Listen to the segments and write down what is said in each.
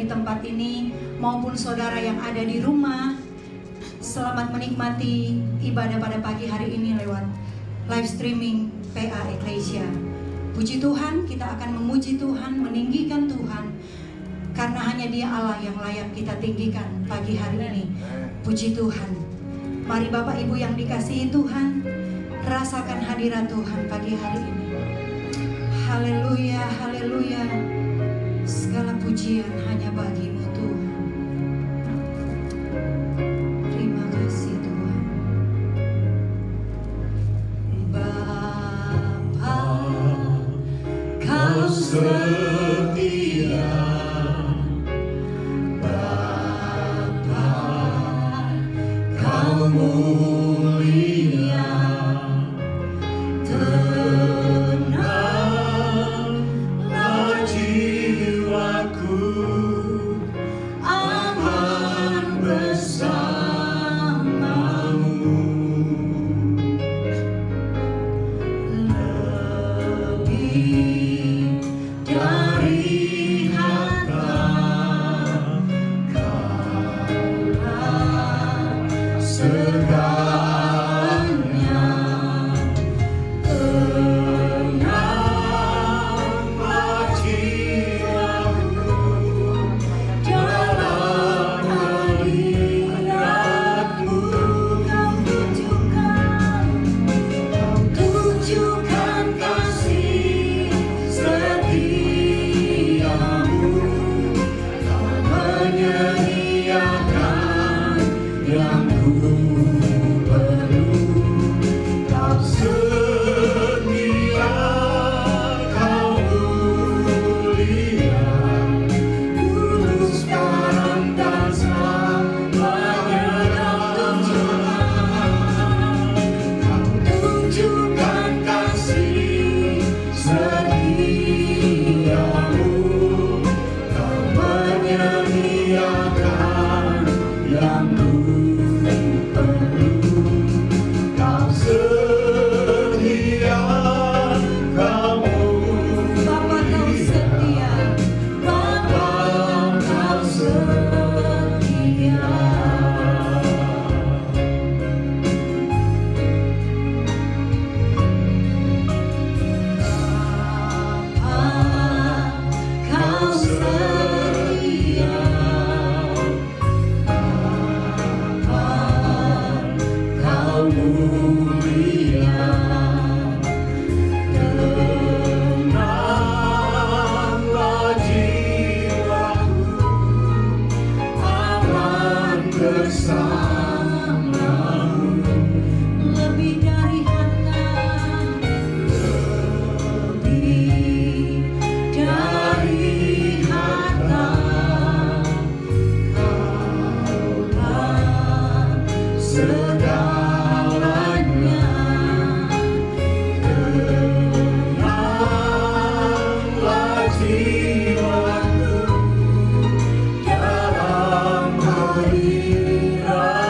tempat ini maupun saudara yang ada di rumah. Selamat menikmati ibadah pada pagi hari ini lewat live streaming PA Ecclesia. Puji Tuhan, kita akan memuji Tuhan, meninggikan Tuhan, karena hanya Dia Allah yang layak kita tinggikan pagi hari ini. Puji Tuhan. Mari Bapak Ibu yang dikasihi Tuhan, rasakan hadirat Tuhan pagi hari ini. Haleluya, haleluya. Segala pujian hanya bagi-Mu Tuhan. Terima kasih Tuhan. Bapa, Kau setia. Bapa, Kau mulia. Dalam hadirat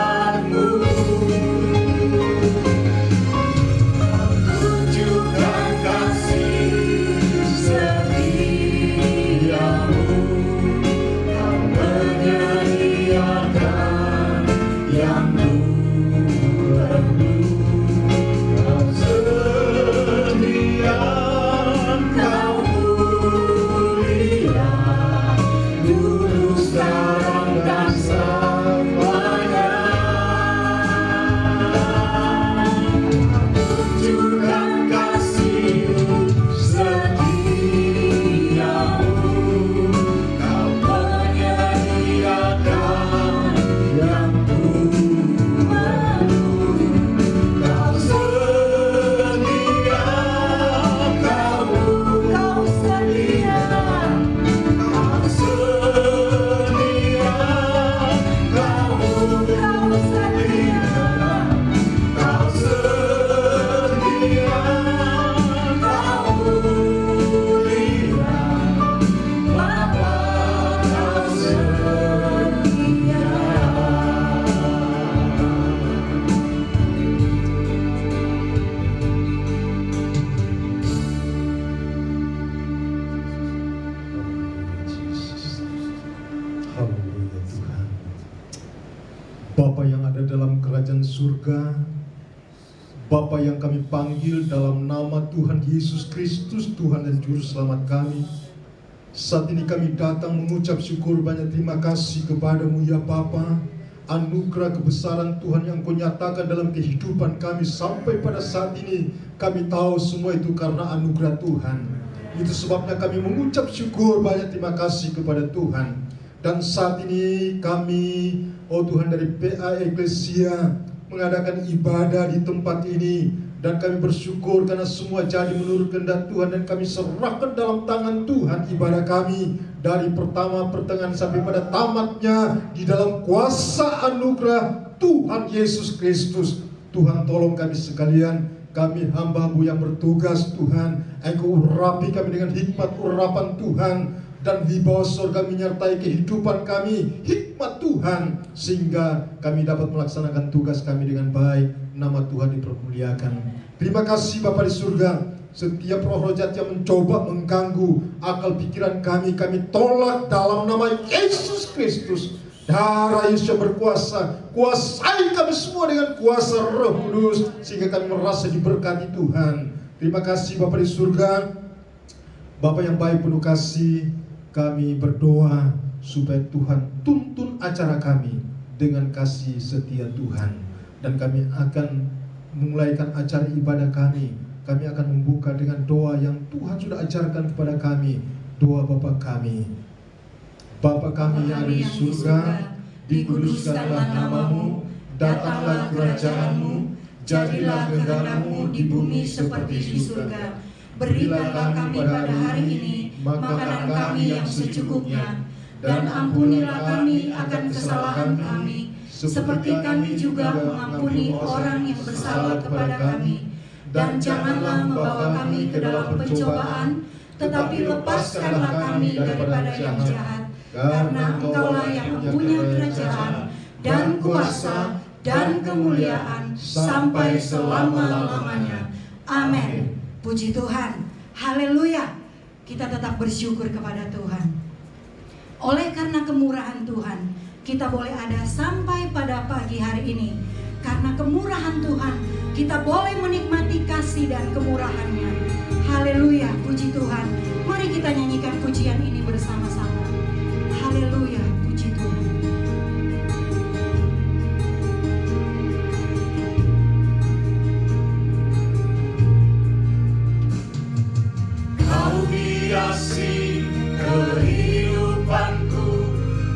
surga, Bapa yang kami panggil dalam nama Tuhan Yesus Kristus, Tuhan dan Juru Selamat kami. Saat ini kami datang mengucap syukur banyak terima kasih kepadamu ya Bapa. Anugerah kebesaran Tuhan yang Kau nyatakan dalam kehidupan kami sampai pada saat ini, kami tahu semua itu karena anugerah Tuhan. Itu sebabnya kami mengucap syukur banyak terima kasih kepada Tuhan. Dan saat ini kami, oh Tuhan, dari PA Eklesia mengadakan ibadah di tempat ini, dan kami bersyukur karena semua jadi menurut kehendak Tuhan, dan kami serahkan dalam tangan Tuhan ibadah kami dari pertama pertengahan sampai pada tamatnya di dalam kuasa anugerah Tuhan Yesus Kristus. Tuhan tolong kami sekalian, kami hamba-Mu yang bertugas Tuhan, Engkau urapi kami dengan hikmat urapan Tuhan, dan di bawah surga menyertai kehidupan kami hikmat Tuhan, sehingga kami dapat melaksanakan tugas kami dengan baik. Nama Tuhan dipermuliakan. Terima kasih Bapa di surga. Setiap roh jahat yang mencoba mengganggu akal pikiran kami tolak dalam nama Yesus Kristus. Darah Yesus yang berkuasa, kuasai kami semua dengan kuasa Roh Kudus, sehingga kami merasa diberkati Tuhan. Terima kasih Bapa di surga. Bapa yang baik penuh kasih, kami berdoa supaya Tuhan tuntun acara kami dengan kasih setia Tuhan. Dan kami akan memulaikan acara ibadah kami. Kami akan membuka dengan doa yang Tuhan sudah ajarkan kepada kami. Doa Bapa kami. Bapa kami yang ada di surga, dikuduskanlah nama-Mu, datanglah kerajaan-Mu, jadilah kehendak-Mu di bumi seperti di surga. Berikanlah kami pada hari ini makanan kami yang secukupnya, dan ampunilah kami akan kesalahan kami, seperti kami juga mengampuni orang yang bersalah kepada kami. Dan janganlah membawa kami ke dalam pencobaan, tetapi lepaskanlah kami daripada yang jahat. Karena Engkaulah yang mempunyai kerajaan dan kuasa dan kemuliaan sampai selama-lamanya. Amin. Puji Tuhan. Haleluya. Kita tetap bersyukur kepada Tuhan. Oleh karena kemurahan Tuhan, kita boleh ada sampai pada pagi hari ini. Karena kemurahan Tuhan, kita boleh menikmati kasih dan kemurahan-Nya. Haleluya, puji Tuhan. Mari kita nyanyikan pujian ini bersama-sama. Haleluya, puji Tuhan. Kau hiasi kehidupanku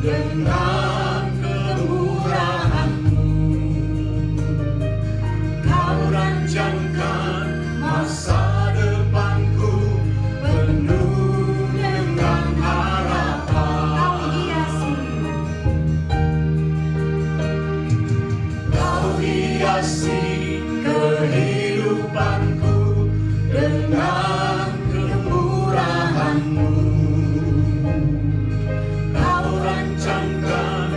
dengan kemurahan-Mu. Kau rancangkan masa depanku penuh dengan harapan. Kau hiasi kehidupanku dengan kemurahan-Mu. Kau rancangkan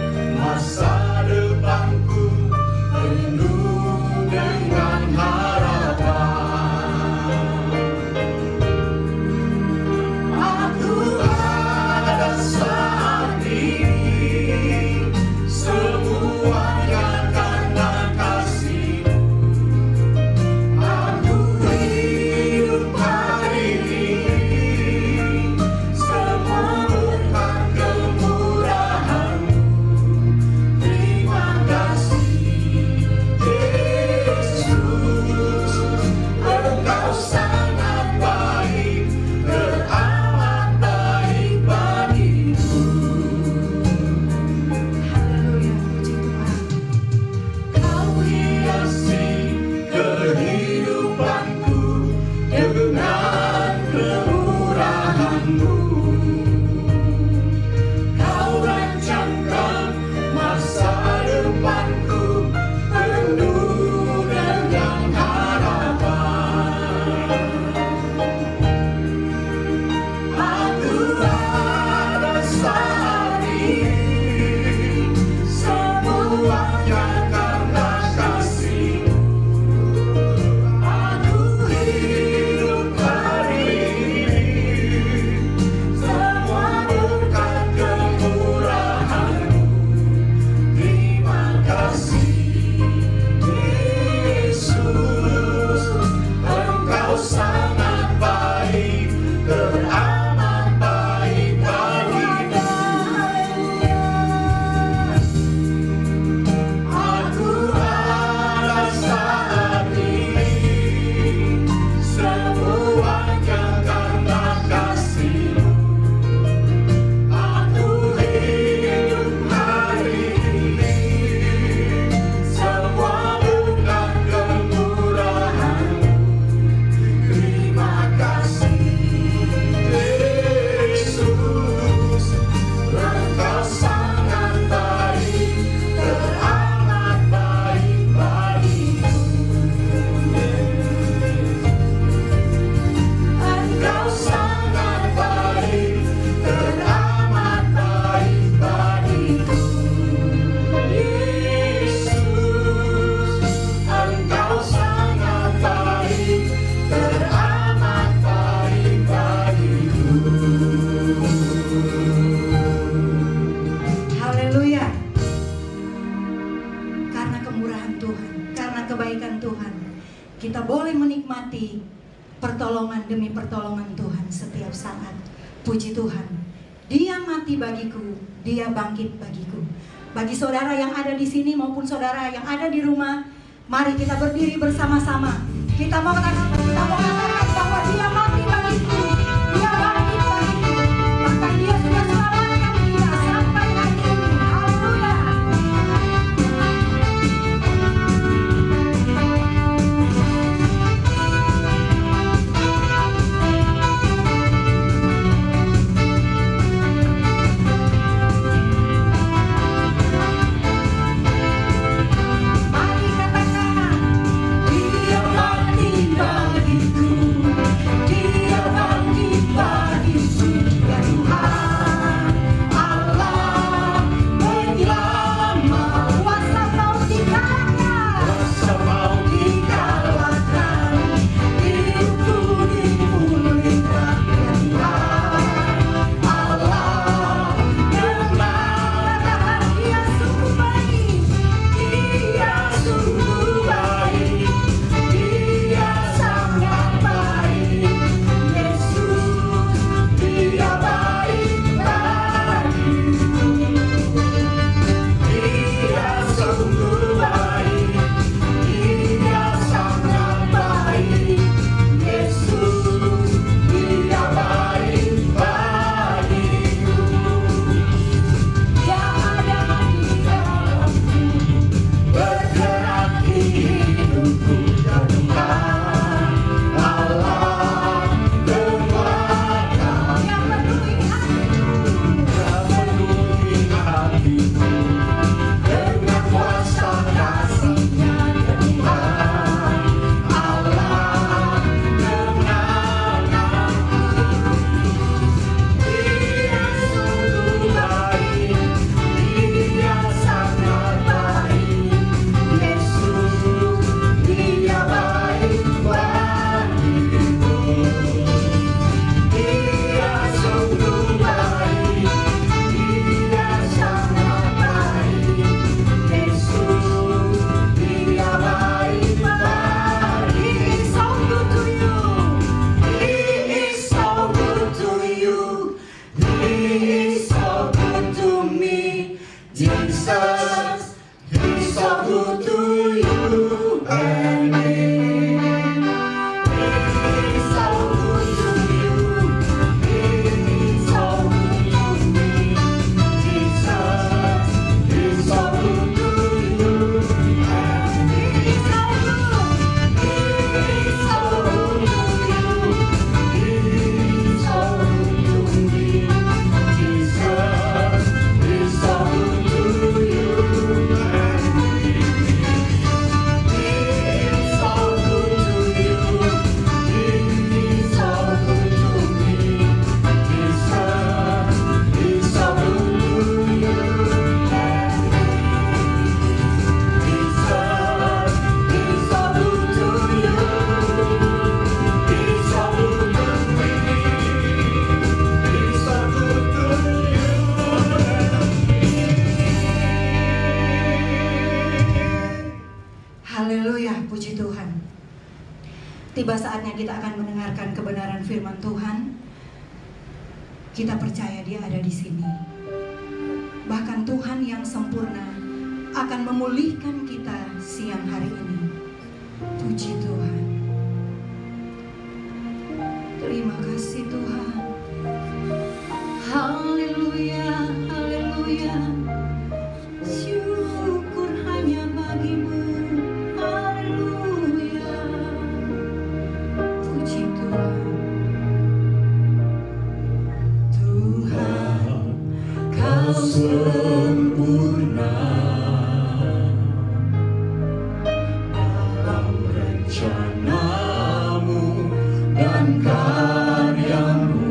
kita boleh menikmati pertolongan demi pertolongan Tuhan setiap saat. Puji Tuhan, Dia mati bagiku, Dia bangkit bagiku. Bagi saudara yang ada di sini maupun saudara yang ada di rumah, mari kita berdiri bersama-sama. Kita mau katakan bahwa Dia mati bagiku, Dia bangkit bagiku. Bahkan Dia sudah selamatkan kita sampai hari ini. Haleluya. Mari katakan, Dia mati bagiku, Dia bangkit bagiku. Ya Tuhan Allah menyelamatkan, kuasa maut dikalahkan, Kuasa maut dikalahkan, hidupku dipulihkan. Ya Tuhan Allah menang. katakan, Dia sungguh baik, Dia sungguh baik, Dia sangat baik. Yesus, Dia baik bagiku. Dia sungguh baik, Dia sangat baik. Yesus, Dia baik bagiku. Dia ada di dalamku, Bergerak di hidupku, ya Tuhan Allah kekuatan yang memenuhi hatiku. yang memenuhi hatiku dengan kuasa kasih-Nya, ya Tuhan Allah menang. Dia sungguh baik, Dia sangat baik. Yesus, Dia baik bagiku. Dia sungguh baik, Dia sangat baik. Yesus, Dia baik bagiku. He is so good to you. He is so good to you. He is so good to me. Jesus, He's so good to you and me. He's so good to you. He's so good to me. Jesus, He's so good to you and me. He's so good. He's so good to you. He's so good to me. Jesus, He's so good to you and me. He's so good to you. He's so good to me. Jesus, He's so good to you and me. Jesus, He's so good to you. He's so good to me. He's so good to you. Haleluya, puji Tuhan. Tiba saatnya kita akan mendengarkan kebenaran firman Tuhan. Kita percaya Dia ada di sini. Bahkan Tuhan yang sempurna akan memulihkan kita siang hari ini. Puji Tuhan. Terima kasih Tuhan. Haleluya, haleluya. Syukur hanya bagi-Mu. Haleluya. Puji Tuhan. Tuhan, Kau sempurna dalam rencana-Mu dan karya-Mu.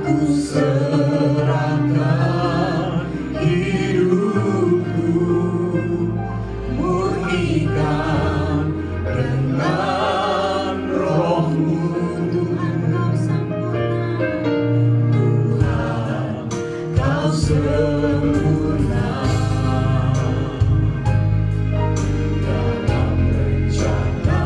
Ku serahkan hidupku, murnikan dengan Roh-Mu. Tuhan Kau sempurna. Tuhan, Kau sempurna dalam rencana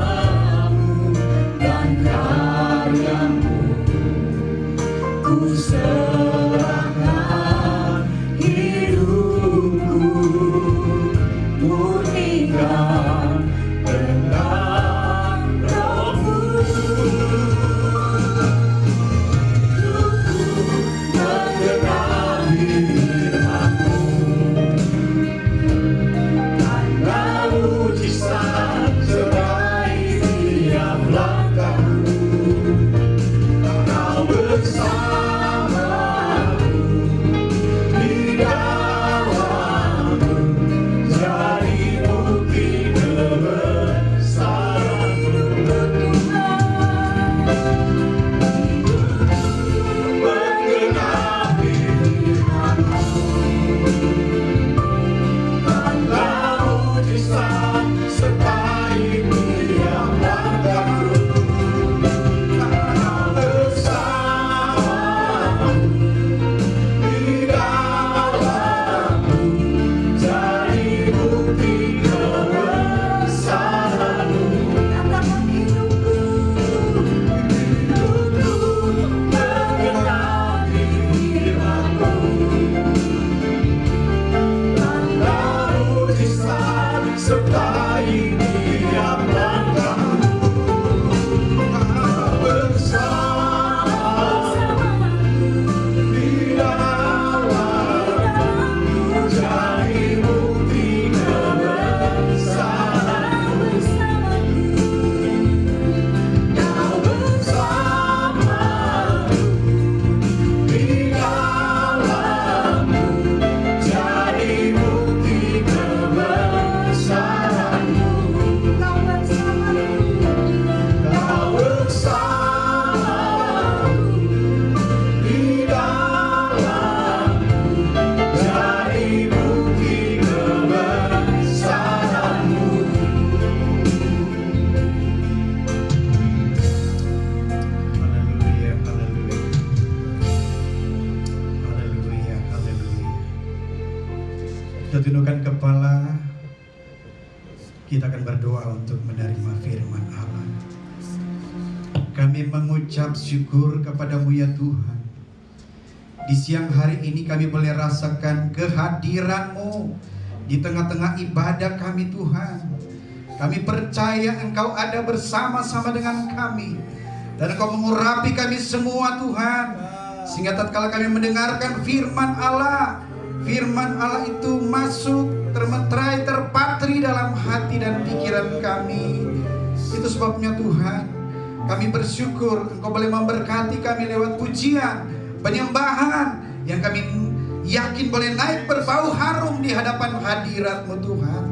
Kita tundukkan kepala. Kita akan berdoa untuk menerima firman Allah. Kami mengucap syukur kepadamu ya Tuhan. Di siang hari ini kami boleh rasakan kehadiran-Mu di tengah-tengah ibadah kami Tuhan. Kami percaya Engkau ada bersama-sama dengan kami. Dan Engkau mengurapi kami semua Tuhan. Sehingga tatkala kami mendengarkan firman Allah itu masuk, termeterai, terpatri dalam hati dan pikiran kami. Itu sebabnya Tuhan, kami bersyukur Engkau boleh memberkati kami lewat pujian, penyembahan yang kami yakin boleh naik berbau harum di hadapan hadirat-Mu Tuhan.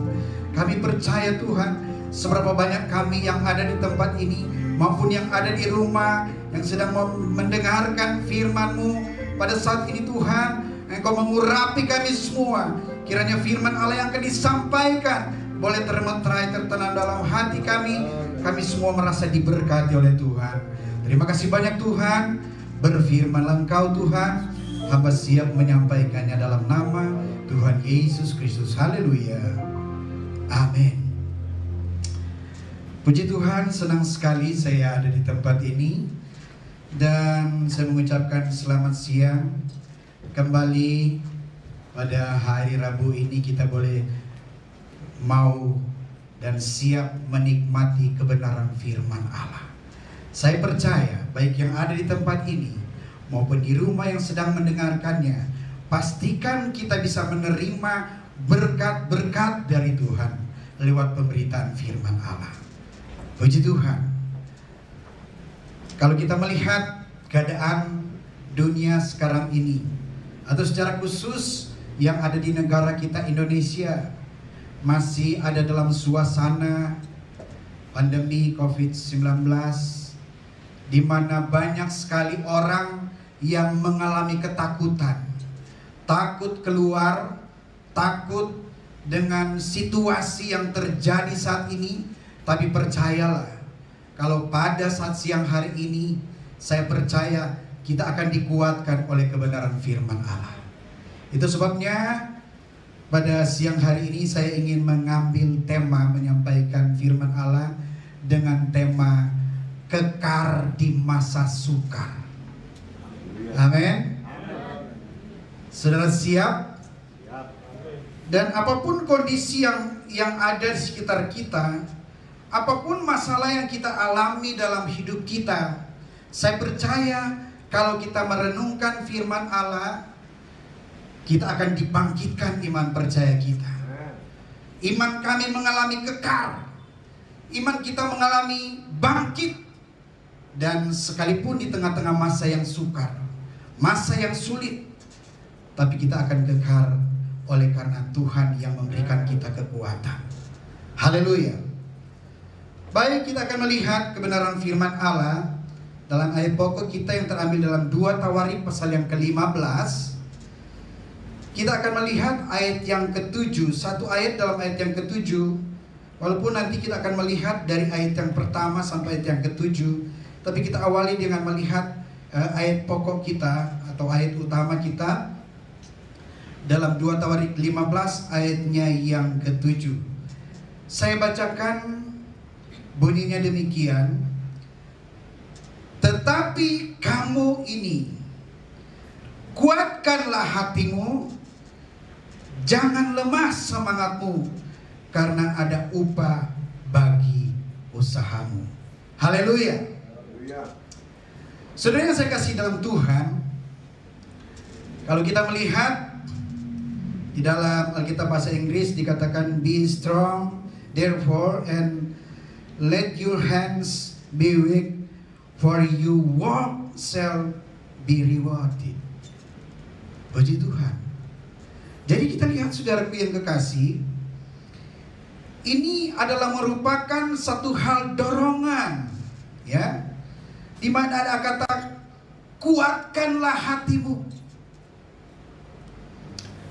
Kami percaya Tuhan, seberapa banyak kami yang ada di tempat ini maupun yang ada di rumah yang sedang mendengarkan firman-Mu pada saat ini Tuhan, Engkau mengurapi kami semua. Kiranya firman Allah yang akan disampaikan boleh termeterai, tertanam dalam hati kami. Kami semua merasa diberkati oleh Tuhan. Terima kasih banyak Tuhan. Berfirmanlah Engkau Tuhan, hamba siap menyampaikannya dalam nama Tuhan Yesus Kristus. Haleluya. Amin. Puji Tuhan, senang sekali saya ada di tempat ini. Dan saya mengucapkan selamat siang. Kembali pada hari Rabu ini kita boleh mau dan siap menikmati kebenaran firman Allah. Saya percaya baik yang ada di tempat ini maupun di rumah yang sedang mendengarkannya, pastikan kita bisa menerima berkat-berkat dari Tuhan lewat pemberitaan firman Allah. Puji Tuhan. Kalau kita melihat keadaan dunia sekarang ini, atau secara khusus yang ada di negara kita Indonesia, masih ada dalam suasana pandemi COVID-19, di mana banyak sekali orang yang mengalami ketakutan, takut keluar, takut dengan situasi yang terjadi saat ini. Tapi percayalah, kalau pada saat siang hari ini, saya percaya kita akan dikuatkan oleh kebenaran firman Allah. Itu sebabnya pada siang hari ini saya ingin mengambil tema menyampaikan firman Allah dengan tema kekar di masa sukar. Amin. Saudara siap? Dan apapun kondisi yang ada di sekitar kita, apapun masalah yang kita alami dalam hidup kita, saya percaya kalau kita merenungkan firman Allah, kita akan dibangkitkan iman percaya kita. Iman kami mengalami kekar. Iman kita mengalami bangkit. Dan sekalipun di tengah-tengah masa yang sukar, masa yang sulit, tapi kita akan kekar oleh karena Tuhan yang memberikan kita kekuatan. Haleluya. Baik, kita akan melihat kebenaran firman Allah dalam ayat pokok kita yang terambil dalam 2 Tawarikh pasal yang ke-15. Kita akan melihat ayat yang ke-7, satu ayat dalam ayat yang ke-7. Walaupun nanti kita akan melihat dari ayat yang pertama sampai ayat yang ke-7, tapi kita awali dengan melihat ayat pokok kita atau ayat utama kita dalam 2 Tawarikh 15 ayatnya yang ke-7. Saya bacakan, bunyinya demikian. Tetapi kamu ini, kuatkanlah hatimu, jangan lemah semangatmu, karena ada upah bagi usahamu. Haleluya. Saudara yang saya kasih dalam Tuhan, kalau kita melihat di dalam Alkitab bahasa Inggris dikatakan be strong therefore and let your hands be weak, for you work shall be rewarded. Puji Tuhan. Jadi kita lihat saudaraku yang kekasih, ini adalah merupakan satu hal dorongan, ya, di mana ada kata kuatkanlah hatimu.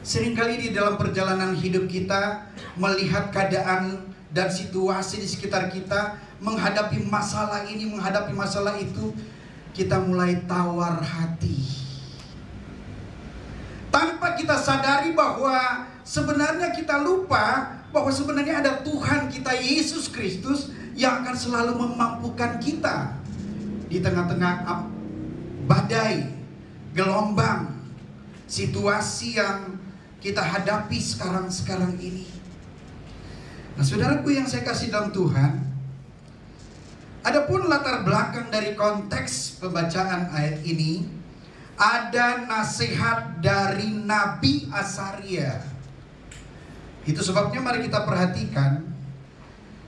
Seringkali di dalam perjalanan hidup kita melihat keadaan dan situasi di sekitar kita, menghadapi masalah ini, menghadapi masalah itu, kita mulai tawar hati. Tanpa tidak kita sadari bahwa sebenarnya kita lupa bahwa sebenarnya ada Tuhan kita Yesus Kristus yang akan selalu memampukan kita di tengah-tengah badai, gelombang, situasi yang kita hadapi sekarang ini. Nah, saudaraku yang saya kasih dalam Tuhan, adapun latar belakang dari konteks pembacaan ayat ini, ada nasihat dari Nabi Asaria. Itu sebabnya mari kita perhatikan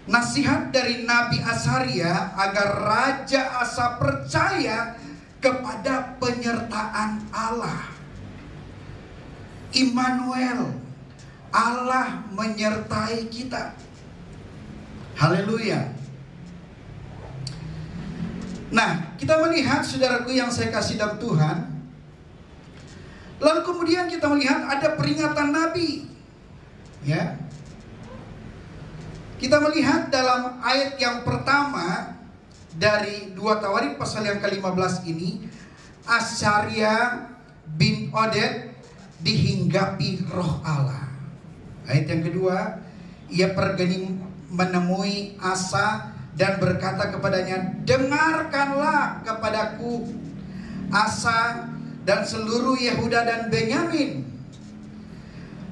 nasihat dari Nabi Asaria agar Raja Asa percaya kepada penyertaan Allah. Immanuel, Allah menyertai kita. Haleluya. Nah, kita melihat saudaraku yang saya kasih dalam Tuhan, lalu kemudian kita melihat ada peringatan Nabi. Ya. Kita melihat dalam ayat yang pertama dari 2 Tawarik pasal yang ke-15 ini, Asaria bin Oded dihinggapi roh Allah. Ayat yang kedua, ia pergi menemui Asa dan berkata kepadanya, dengarkanlah kepadaku Asa dan seluruh Yehuda dan Benyamin.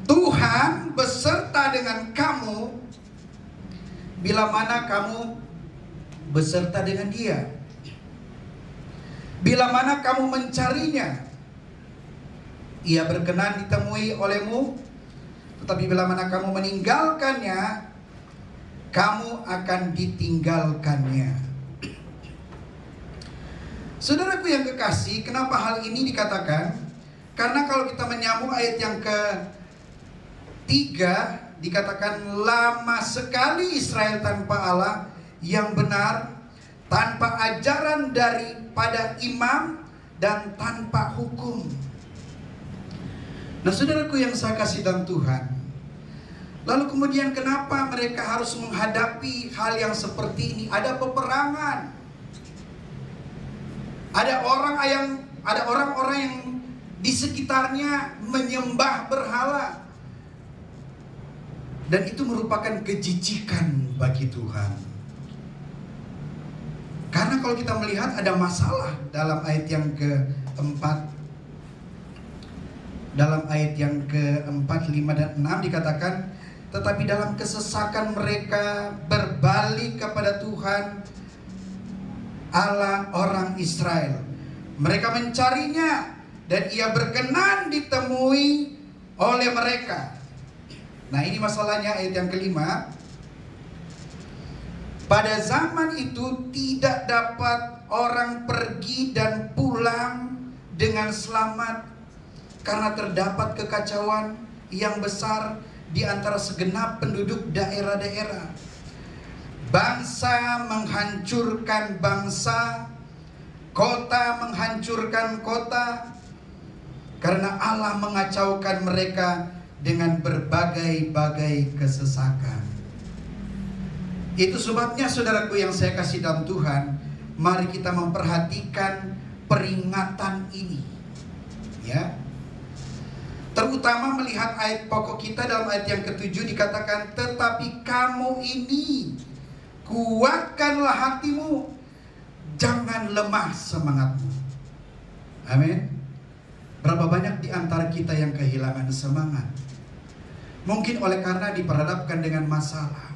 Tuhan beserta dengan kamu bila mana kamu beserta dengan dia. Bila mana kamu mencarinya, ia berkenan ditemui olehmu. Tetapi bila mana kamu meninggalkannya, kamu akan ditinggalkannya. Saudaraku yang kekasih, kenapa hal ini dikatakan? Karena kalau kita menyambung ayat yang ke-3, dikatakan lama sekali Israel tanpa Allah yang benar, tanpa ajaran daripada imam dan tanpa hukum. Nah, saudaraku yang saya kasih dalam Tuhan, lalu kemudian kenapa mereka harus menghadapi hal yang seperti ini? Ada peperangan, ada orang-orang yang di sekitarnya menyembah berhala. Dan itu merupakan kejijikan bagi Tuhan. Karena kalau kita melihat ada masalah dalam ayat yang keempat, dalam ayat yang keempat, 5 dan 6 dikatakan, tetapi dalam kesesakan mereka berbalik kepada Tuhan Allah orang Israel. Mereka mencarinya dan ia berkenan ditemui oleh mereka. Nah, ini masalahnya ayat yang kelima. Pada zaman itu tidak dapat orang pergi dan pulang dengan selamat karena terdapat kekacauan yang besar di antara segenap penduduk daerah-daerah. Bangsa menghancurkan bangsa, kota menghancurkan kota, karena Allah mengacaukan mereka dengan berbagai-bagai kesesakan. Itu sebabnya saudaraku yang saya kasih dalam Tuhan, mari kita memperhatikan peringatan ini. Ya. Terutama melihat ayat pokok kita dalam ayat yang ke-7 dikatakan, tetapi kamu ini kuatkanlah hatimu, jangan lemah semangatmu. Amin. Berapa banyak di antara kita yang kehilangan semangat? Mungkin oleh karena diperhadapkan dengan masalah,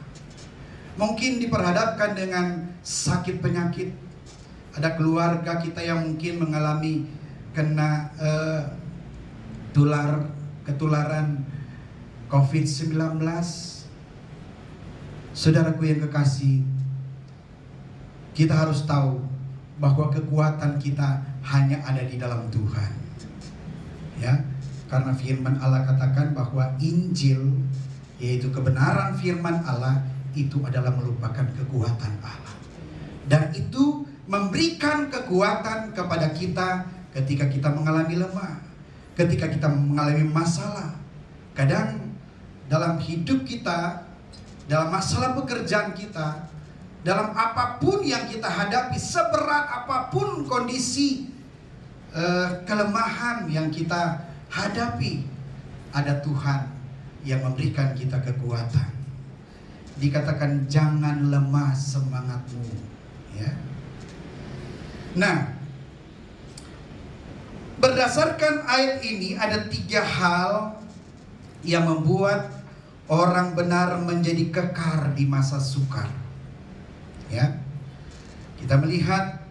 mungkin diperhadapkan dengan sakit penyakit. Ada keluarga kita yang mungkin mengalami kena ketularan COVID-19. Saudaraku yang kekasih, kita harus tahu bahwa kekuatan kita hanya ada di dalam Tuhan. Ya, karena firman Allah katakan bahwa Injil, yaitu kebenaran firman Allah, itu adalah merupakan kekuatan Allah. Dan itu memberikan kekuatan kepada kita ketika kita mengalami lemah, ketika kita mengalami masalah. Kadang dalam hidup kita, dalam masalah pekerjaan kita, dalam apapun yang kita hadapi, seberat apapun kondisi kelemahan yang kita hadapi, ada Tuhan yang memberikan kita kekuatan. Dikatakan jangan lemah semangatmu, ya. Nah, berdasarkan ayat ini ada 3 hal yang membuat orang benar menjadi kekar di masa sukar. Ya. Kita melihat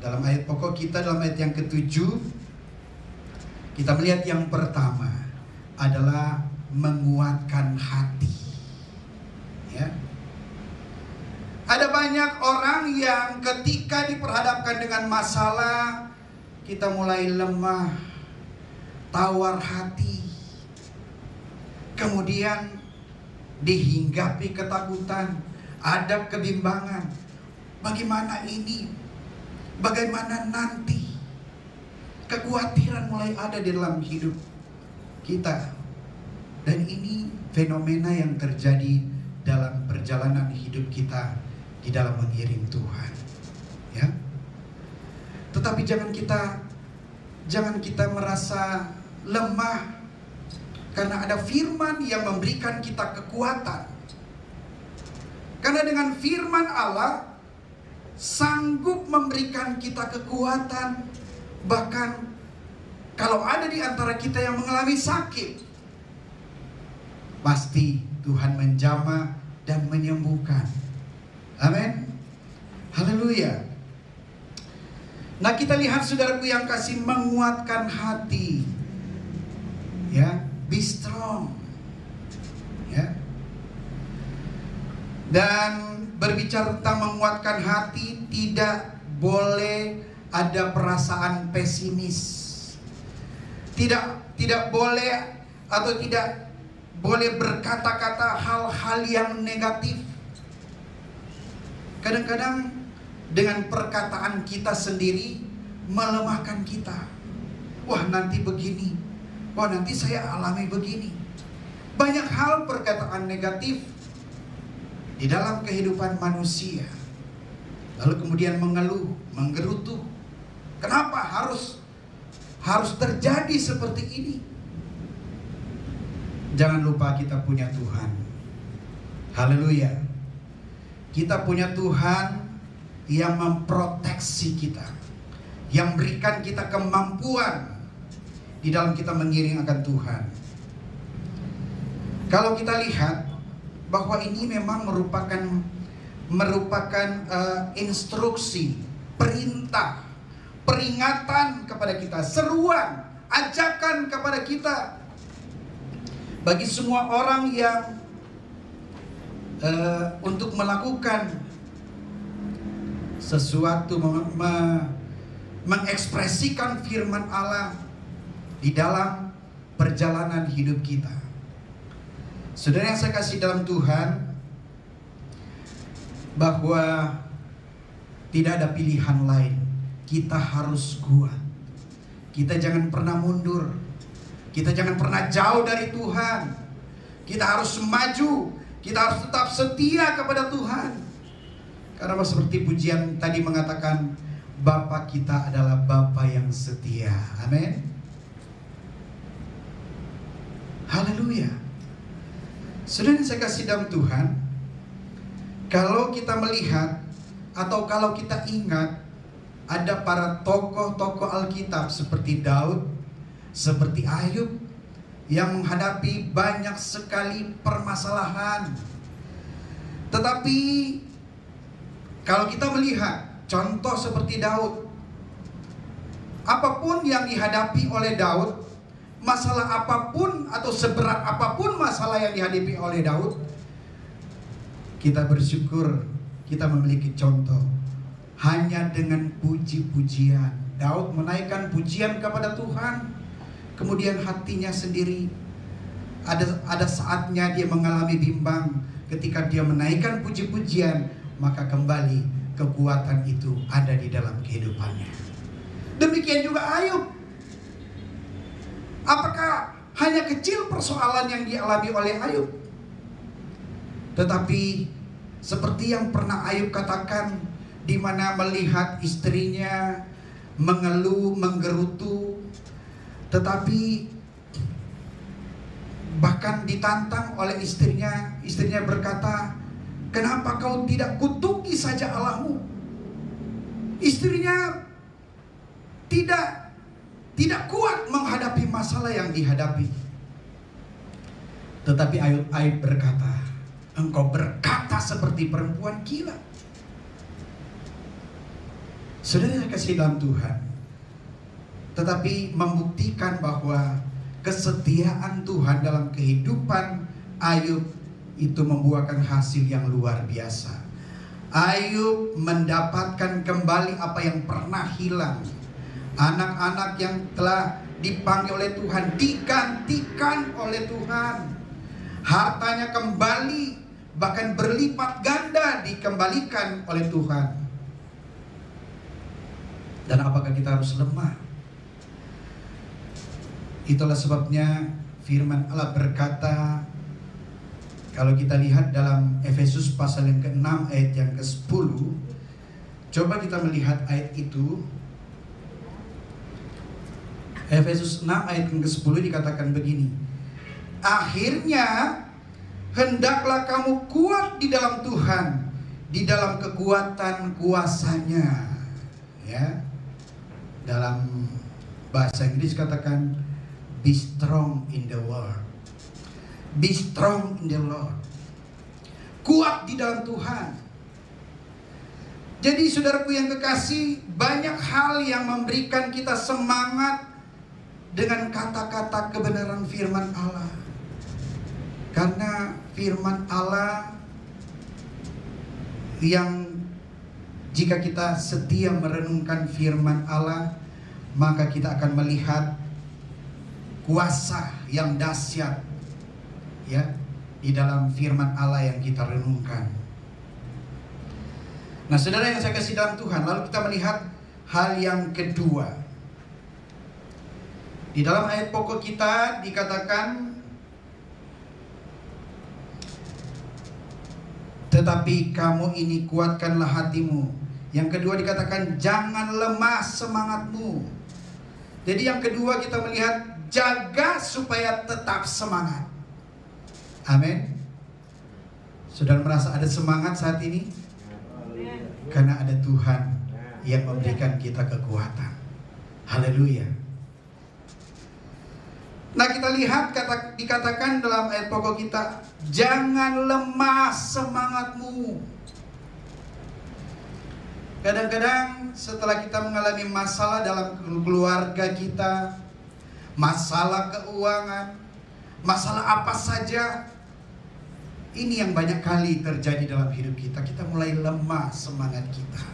dalam ayat pokok kita, dalam ayat yang ke-7, kita melihat yang pertama adalah menguatkan hati. Ya. Ada banyak orang yang ketika diperhadapkan dengan masalah, kita mulai lemah, tawar hati, kemudian dihinggapi ketakutan, ada kebimbangan. Bagaimana ini? Bagaimana nanti? Kekhawatiran mulai ada di dalam hidup kita. Dan ini fenomena yang terjadi dalam perjalanan hidup kita di dalam mengiring Tuhan. Ya. Tetapi jangan kita merasa lemah, karena ada firman yang memberikan kita kekuatan. Karena dengan firman Allah sanggup memberikan kita kekuatan. Bahkan kalau ada di antara kita yang mengalami sakit, pasti Tuhan menjamah dan menyembuhkan. Amin. Haleluya. Nah, kita lihat saudaraku yang kasih, menguatkan hati. Ya, be strong. Ya. Dan berbicara tentang menguatkan hati, tidak boleh ada perasaan pesimis. Tidak boleh atau tidak boleh berkata-kata hal-hal yang negatif. Kadang-kadang dengan perkataan kita sendiri melemahkan kita. Wah, nanti begini. Wah, nanti saya alami begini. Banyak hal perkataan negatif di dalam kehidupan manusia. Lalu kemudian mengeluh, menggerutu. Kenapa harus terjadi seperti ini? Jangan lupa kita punya Tuhan. Haleluya. Kita punya Tuhan yang memproteksi kita, yang berikan kita kemampuan di dalam kita mengiring akan Tuhan. Kalau kita lihat bahwa ini memang merupakan instruksi, perintah, peringatan kepada kita, seruan, ajakan kepada kita, bagi semua orang yang untuk melakukan sesuatu, mengekspresikan firman Allah di dalam perjalanan hidup kita. Saudara yang saya kasih dalam Tuhan, bahwa tidak ada pilihan lain. Kita harus kuat. Kita jangan pernah mundur. Kita jangan pernah jauh dari Tuhan. Kita harus maju. Kita harus tetap setia kepada Tuhan. Karena seperti pujian tadi mengatakan, Bapa kita adalah Bapa yang setia. Amin. Haleluya. Saudara yang saya kasih dalam Tuhan, kalau kita melihat atau kalau kita ingat, ada para tokoh-tokoh Alkitab seperti Daud, seperti Ayub, yang menghadapi banyak sekali permasalahan. Tetapi kalau kita melihat contoh seperti Daud, apapun yang dihadapi oleh Daud, masalah apapun atau seberat apapun masalah yang dihadapi oleh Daud, kita bersyukur kita memiliki contoh. Hanya dengan puji-pujian, Daud menaikkan pujian kepada Tuhan. Kemudian hatinya sendiri ada saatnya dia mengalami bimbang. Ketika dia menaikkan puji-pujian, maka kembali kekuatan itu ada di dalam kehidupannya. Demikian juga Ayub. Apakah hanya kecil persoalan yang dialami oleh Ayub? Tetapi seperti yang pernah Ayub katakan, di mana melihat istrinya mengeluh, menggerutu, tetapi Bahkan ditantang oleh istrinya. Istrinya berkata, "Kenapa kau tidak kutuki saja Allahmu?" Istrinya tidak kuat menghadapi masalah yang dihadapi. Tetapi Ayub berkata, "Engkau berkata seperti perempuan gila." Saudara yang kasih dalam Tuhan, tetapi membuktikan bahwa kesetiaan Tuhan dalam kehidupan Ayub itu membuahkan hasil yang luar biasa. Ayub mendapatkan kembali apa yang pernah hilang. Anak-anak yang telah dipanggil oleh Tuhan digantikan oleh Tuhan. Hartanya kembali, bahkan berlipat ganda dikembalikan oleh Tuhan. Dan apakah kita harus lemah? Itulah sebabnya firman Allah berkata, kalau kita lihat dalam Efesus pasal yang ke-6 ayat yang ke-10, coba kita melihat ayat itu. Efesus 6 ayat yang ke-10 dikatakan begini, "Akhirnya hendaklah kamu kuat di dalam Tuhan, di dalam kekuatan kuasanya." Ya. Dalam bahasa Inggris katakan, "Be strong in the Lord." Be strong in the Lord. Kuat di dalam Tuhan. Jadi saudaraku yang kekasih, banyak hal yang memberikan kita semangat dengan kata-kata kebenaran firman Allah. Karena firman Allah yang jika kita setia merenungkan firman Allah, maka kita akan melihat kuasa yang dahsyat ya di dalam firman Allah yang kita renungkan. Nah, saudara yang saya kasih dalam Tuhan, lalu kita melihat hal yang kedua. Di dalam ayat pokok kita dikatakan, "Tetapi kamu ini kuatkanlah hatimu." Yang kedua dikatakan, "Jangan lemah semangatmu." Jadi yang kedua kita melihat, jaga supaya tetap semangat. Amin. Saudara merasa ada semangat saat ini? Karena ada Tuhan yang memberikan kita kekuatan. Haleluya. Nah, kita lihat dikatakan dalam ayat pokok kita, jangan lemah semangatmu. Kadang-kadang setelah kita mengalami masalah dalam keluarga kita, masalah keuangan, masalah apa saja, ini yang banyak kali terjadi dalam hidup kita. Kita mulai lemah semangat kita.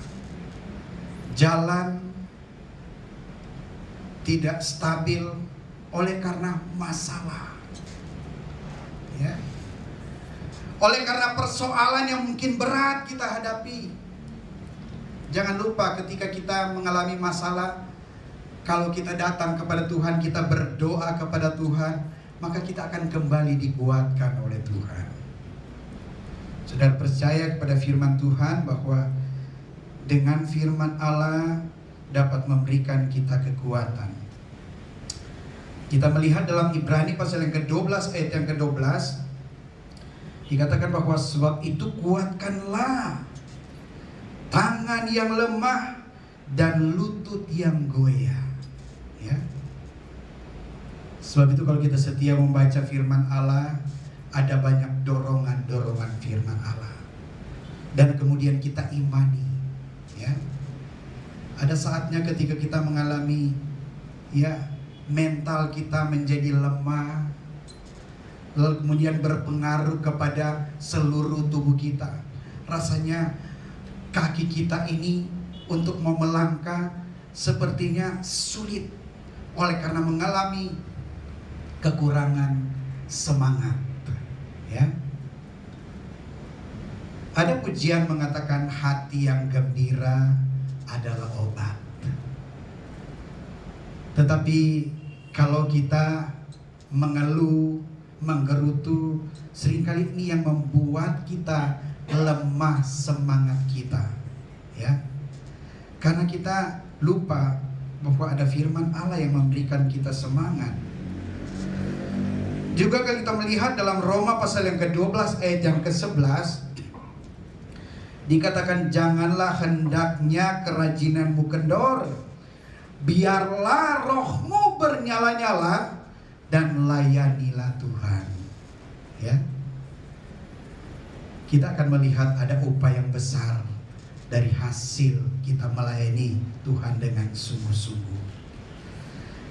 Jalan tidak stabil oleh karena masalah. Ya. Oleh karena persoalan yang mungkin berat kita hadapi. Jangan lupa ketika kita mengalami masalah, kalau kita datang kepada Tuhan, kita berdoa kepada Tuhan, maka kita akan kembali dikuatkan oleh Tuhan. Saudara percaya kepada firman Tuhan bahwa dengan firman Allah dapat memberikan kita kekuatan. Kita melihat dalam Ibrani pasal yang ke-12 ayat yang ke-12 dikatakan bahwa sebab itu kuatkanlah tangan yang lemah dan lutut yang goyah. Ya. Sebab itu kalau kita setia membaca firman Allah, ada banyak dorongan-dorongan firman Allah. Dan kemudian kita imani. Ya. Ada saatnya ketika kita mengalami mental kita menjadi lemah, lalu kemudian berpengaruh kepada seluruh tubuh kita. Rasanya kaki kita ini untuk mau melangkah sepertinya sulit oleh karena mengalami kekurangan semangat. Ya. Ada pujian mengatakan hati yang gembira adalah obat. Tetapi kalau kita mengeluh, menggerutu, seringkali ini yang membuat kita lemah semangat kita. Ya. Karena kita lupa bahwa ada firman Allah yang memberikan kita semangat. Juga kalau kita melihat dalam Roma pasal yang ke-12 ayat yang ke-11, dikatakan janganlah hendaknya kerajinanmu kendor, biarlah rohmu bernyala-nyala dan layanilah Tuhan. Ya. Kita akan melihat ada upaya yang besar dari hasil kita melayani Tuhan dengan sungguh-sungguh.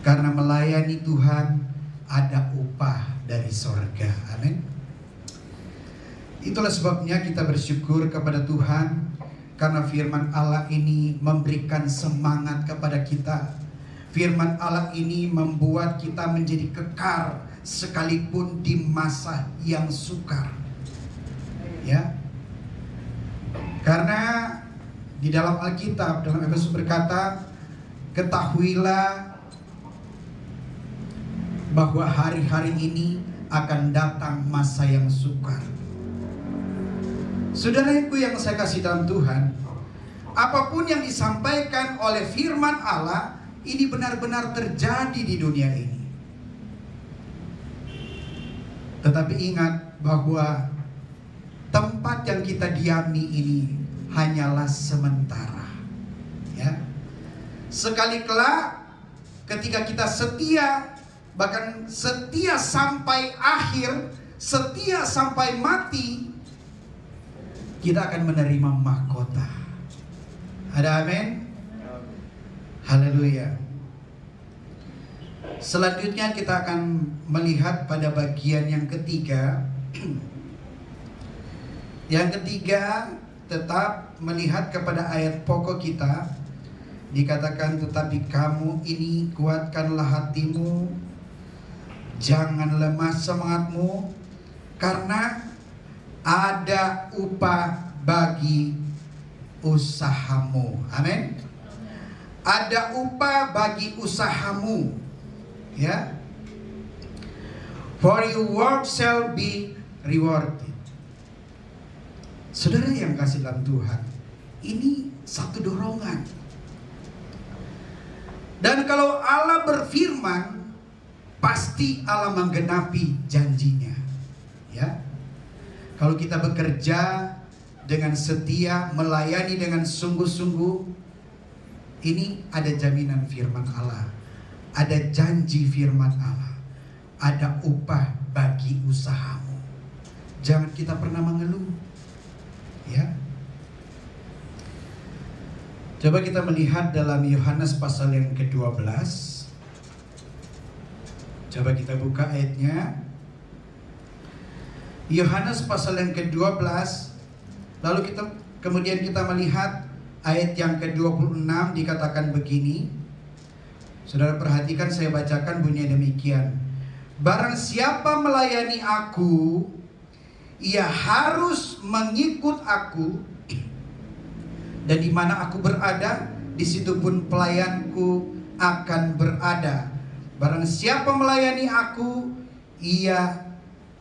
Karena melayani Tuhan ada upah dari sorga. Amin. Itulah sebabnya kita bersyukur kepada Tuhan, karena firman Allah ini memberikan semangat kepada kita. Firman Allah ini membuat kita menjadi kekal sekalipun di masa yang sukar. Ya. Karena di dalam Alkitab, dalam Efesus berkata, ketahuilah bahwa hari-hari ini akan datang masa yang sukar. Saudaraku yang saya kasih dalam Tuhan, apapun yang disampaikan oleh firman Allah ini benar-benar terjadi di dunia ini. Tetapi ingat bahwa tempat yang kita diami ini hanyalah sementara. Ya. Sekali kelak ketika kita setia, bahkan setia sampai akhir, setia sampai mati, kita akan menerima mahkota. Ada amin? Haleluya. Selanjutnya kita akan melihat pada bagian yang ketiga. Yang ketiga, tetap melihat kepada ayat pokok kita. Dikatakan, tetapi kamu ini kuatkanlah hatimu, jangan lemah semangatmu, karena ada upah bagi usahamu. Amin. Ada upah bagi usahamu. Ya. For your work shall be rewarded. Saudara yang kasih dalam Tuhan, ini satu dorongan. Dan kalau Allah berfirman, pasti Allah menggenapi janjinya. Ya. Kalau kita bekerja dengan setia, melayani dengan sungguh-sungguh, ini ada jaminan firman Allah, ada janji firman Allah, ada upah bagi usahamu. Jangan kita pernah mengeluh. Ya. Coba kita melihat dalam Yohanes pasal yang ke-12. Coba kita buka ayatnya. Yohanes pasal yang ke-12. Lalu kemudian kita melihat ayat yang ke-26, dikatakan begini. Saudara perhatikan, saya bacakan bunyinya demikian. Barang siapa melayani aku, ia harus mengikut aku, dan di mana aku berada, di situ pun pelayanku akan berada. Barang siapa melayani aku, ia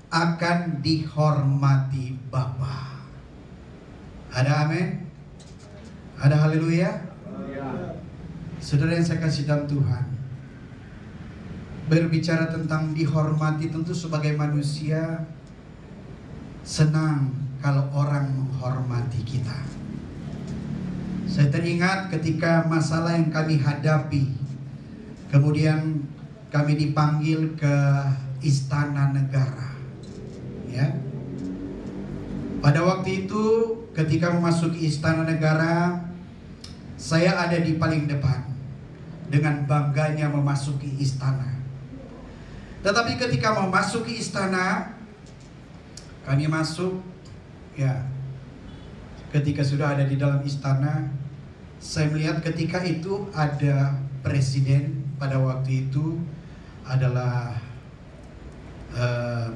akan dihormati Bapa. Ada amin? Ada haleluya? Saudara yang saya kasih dalam Tuhan, berbicara tentang dihormati, tentu sebagai manusia senang kalau orang menghormati kita. Saya teringat ketika masalah yang kami hadapi, kemudian kami dipanggil ke Istana Negara. Ya. Pada waktu itu ketika memasuki Istana Negara, saya ada di paling depan dengan bangganya memasuki istana. Tetapi ketika memasuki istana, kami masuk, ya. Ketika sudah ada di dalam istana, saya melihat ketika itu ada presiden, pada waktu itu adalah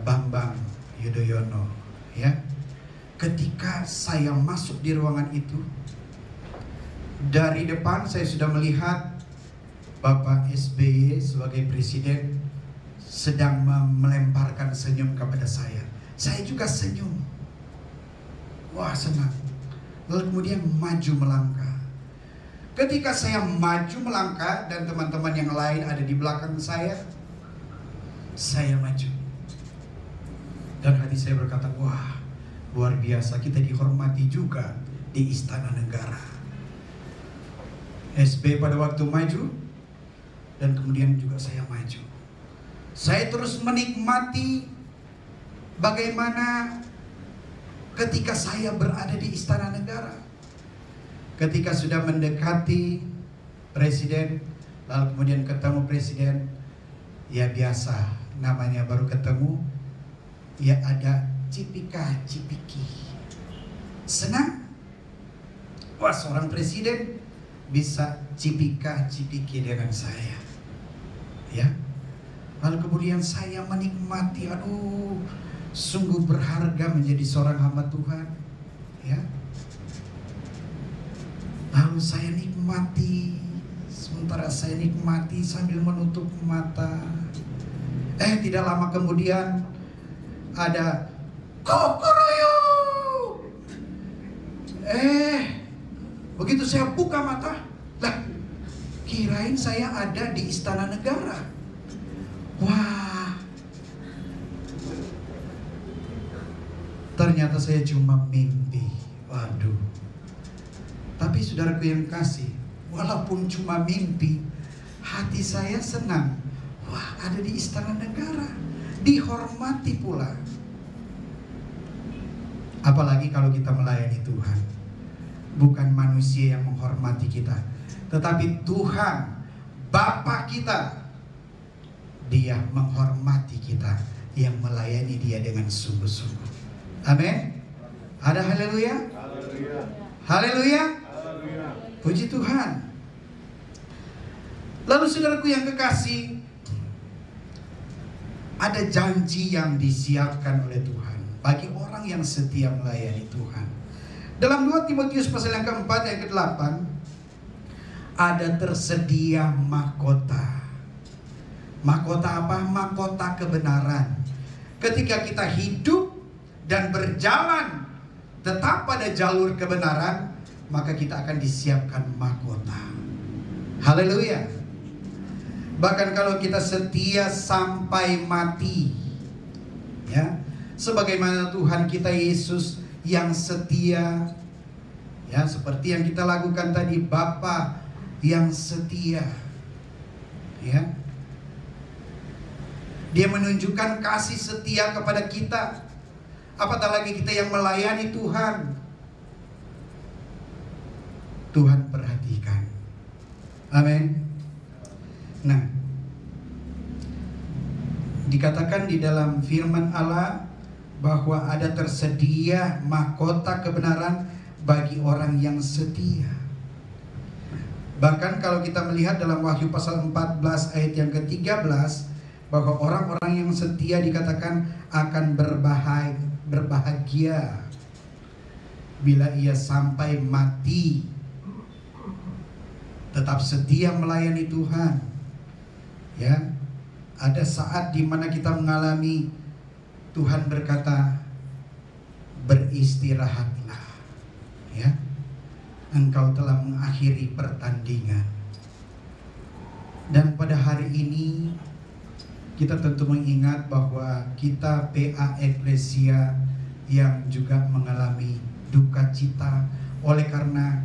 Bambang Yudhoyono, ya. Ketika saya masuk di ruangan itu, dari depan saya sudah melihat Bapak SBY sebagai presiden sedang melemparkan senyum kepada saya. Saya juga senyum. Wah, senang. Lalu kemudian maju melangkah. Ketika saya maju melangkah dan teman-teman yang lain ada di belakang saya maju. Dan hati saya berkata, wah, luar biasa, kita dihormati juga di Istana Negara. SB pada waktu maju, dan kemudian juga saya maju. Saya terus menikmati bagaimana ketika saya berada di Istana Negara. Ketika sudah mendekati Presiden, lalu kemudian ketemu Presiden, ya biasa, namanya baru ketemu, ya ada cipika-cipiki. Senang? Wah, seorang Presiden bisa cipika-cipiki dengan saya. Ya. Lalu kemudian saya menikmati, aduh, sungguh berharga menjadi seorang hamba Tuhan. Ya. Lalu saya nikmati, sementara saya nikmati sambil menutup mata. Tidak lama kemudian ada kokoroyo. Begitu saya buka mata, lah, kirain saya ada di Istana Negara. Wah, ternyata saya cuma mimpi. Waduh. Tapi saudaraku yang kasih, walaupun cuma mimpi, hati saya senang. Wah, ada di Istana Negara, dihormati pula. Apalagi kalau kita melayani Tuhan. Bukan manusia yang menghormati kita, tetapi Tuhan, Bapa kita. Dia menghormati kita yang melayani Dia dengan sungguh-sungguh. Amin. Ada haleluya? Haleluya. Puji Tuhan. Lalu saudaraku yang kekasih, ada janji yang disiapkan oleh Tuhan bagi orang yang setia melayani Tuhan. Dalam 2 Timotius pasal yang keempat ayat ke-8, ada tersedia mahkota. Mahkota apa? Mahkota kebenaran. Ketika kita hidup dan berjalan tetap pada jalur kebenaran, maka kita akan disiapkan mahkota. Haleluya. Bahkan kalau kita setia sampai mati, ya, sebagaimana Tuhan kita Yesus yang setia, ya, seperti yang kita lakukan tadi, Bapa yang setia, ya. Dia menunjukkan kasih setia kepada kita. Apatah lagi kita yang melayani Tuhan. Tuhan perhatikan. Amin. Nah, dikatakan di dalam firman Allah bahwa ada tersedia mahkota kebenaran bagi orang yang setia. Bahkan kalau kita melihat dalam Wahyu pasal 14 ayat yang ke-13, bahwa orang-orang yang setia dikatakan akan berbahagia bila ia sampai mati, tetap setia melayani Tuhan. Ya, ada saat di mana kita mengalami Tuhan berkata, beristirahatlah, ya, engkau telah mengakhiri pertandingan. Dan pada hari ini kita tentu mengingat bahwa kita PA Eklesia yang juga mengalami duka cita oleh karena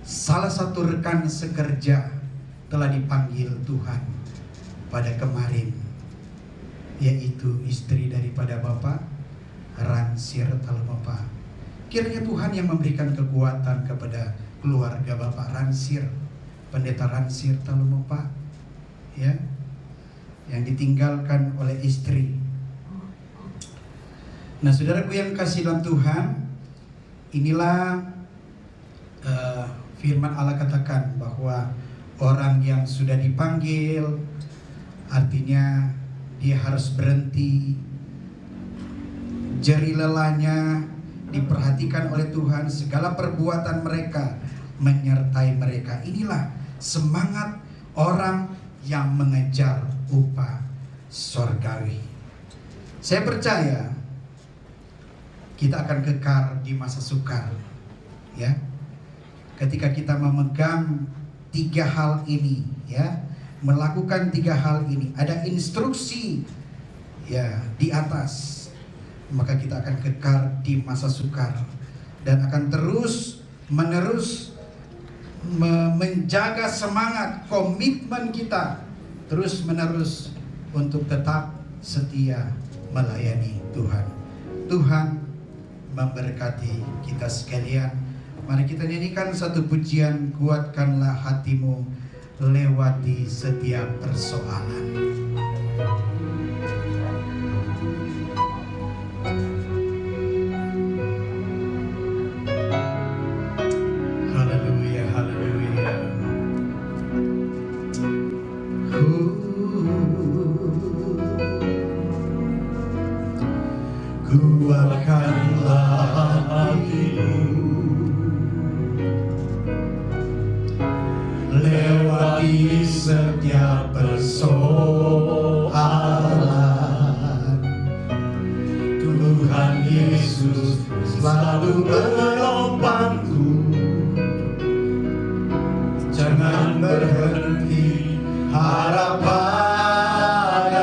salah satu rekan sekerja telah dipanggil Tuhan pada kemarin, yaitu istri daripada Bapak Ransir Talmopa. Kiranya Tuhan yang memberikan kekuatan kepada keluarga Bapak Ransir, Pendeta Ransir Talmopa, ya, yang ditinggalkan oleh istri. Nah, saudaraku yang kasih dalam Tuhan, inilah firman Allah katakan bahwa orang yang sudah dipanggil, artinya dia harus berhenti, jeri lelahnya diperhatikan oleh Tuhan, segala perbuatan mereka menyertai mereka. Inilah semangat orang yang mengejar upah sorgawi. Saya percaya kita akan kekal di masa sukar, ya, ketika kita memegang 3 hal ini, ya, melakukan 3 hal ini. Ada instruksi, ya, di atas maka kita akan kekal di masa sukar dan akan terus menerus menjaga semangat komitmen kita terus menerus untuk tetap setia melayani Tuhan. Tuhan memberkati kita sekalian. Mari kita nyanyikan satu pujian, kuatkanlah hatimu lewati setiap persoalan. Haleluya, haleluya. Kuatkanlah hatimu lewati setiap persoalan. Tuhan Yesus selalu menopangku, jangan berhenti harap padanya.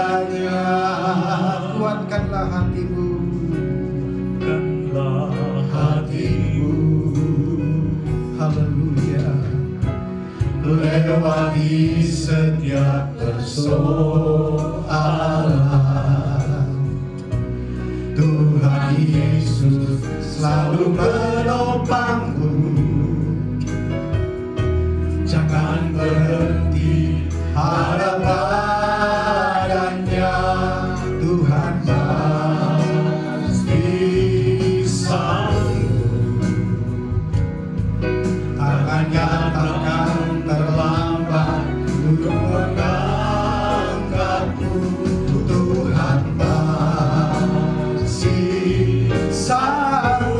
Kuatkanlah hatimu, haleluya, lewati setiap persoalan. Tuhan Yesus selalu menopangku, jangan berhenti harap padanya. Tuhan pasti sanggup, tangannya takkan terlambat untuk mengangkatmu. Tuhan masih sanggup,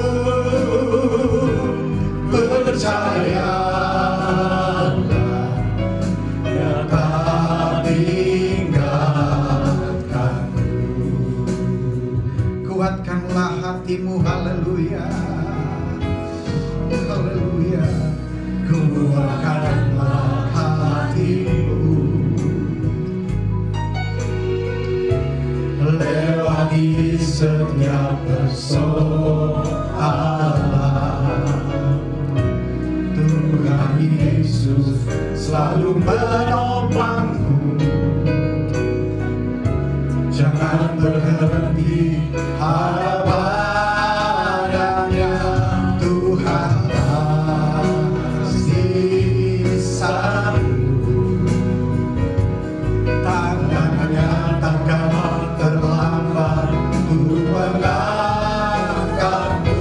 percayalah, Dia tak tinggalkanmu. Kuatkanlah hatimu, haleluya, haleluya. Kuatkanlah hatimu lewati setiap persoalan. Tuhan Yesus selalu menopangku, jangan berhenti harap padanya. Tuhan pasti sanggup, tangannya takkan terlambat untuk mengangkatmu.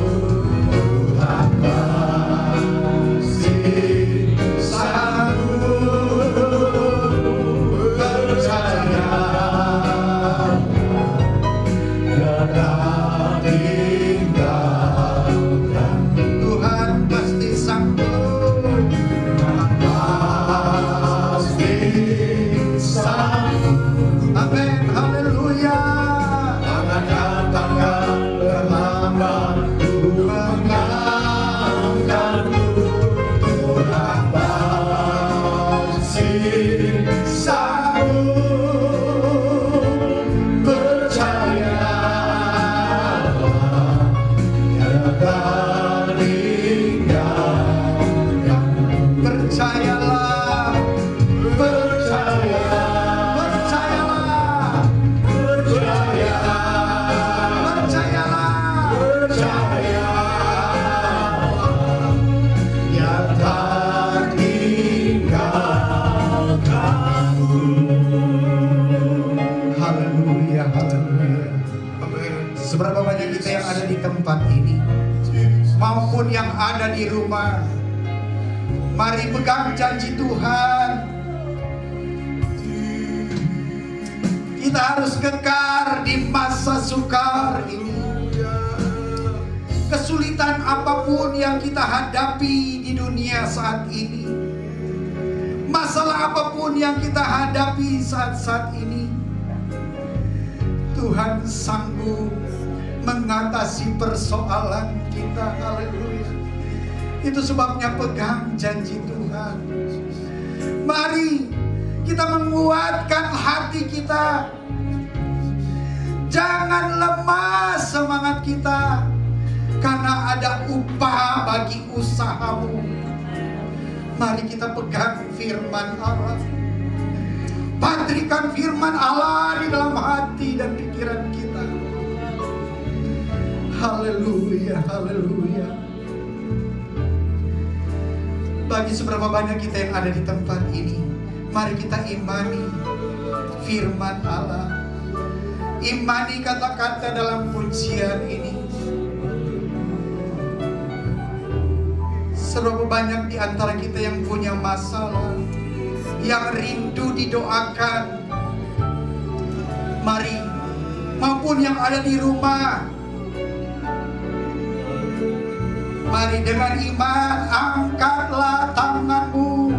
Tuhan pasti sanggup, percayalah, Dia tak tinggalkan. Tuhan pasti sanggup, Tuhan pasti sanggup. Amin, haleluya. Tangannya takkan terlambat untuk mengangkatmu. Tuhan pasti sanggup, percayalah, Dia tak tinggalkan. Percayalah, percayalah, percayalah, percayalah, percayalah, Dia tak tinggalkanmu. Haleluya, haleluya. Seberapa banyak kita yang ada di tempat ini maupun yang ada di rumah, mari pegang janji Tuhan. Kita harus kekal di masa sukar ini. Kesulitan apapun yang kita hadapi di dunia saat ini, masalah apapun yang kita hadapi saat-saat ini, Tuhan sanggup mengatasi persoalan kita. Haleluya. Itu sebabnya pegang janji Tuhan. Mari kita menguatkan hati kita. Jangan lemah semangat kita, karena ada upah bagi usahamu. Mari kita pegang firman Allah, patrikan firman Allah di dalam hati dan pikiran kita. Haleluya, haleluya. Bagi seberapa banyak kita yang ada di tempat ini, mari kita imani firman Allah, imani kata-kata dalam pujian ini. Seberapa banyak di antara kita yang punya masalah, yang rindu didoakan. Mari, maupun yang ada di rumah, mari dengan iman angkatlah tanganmu.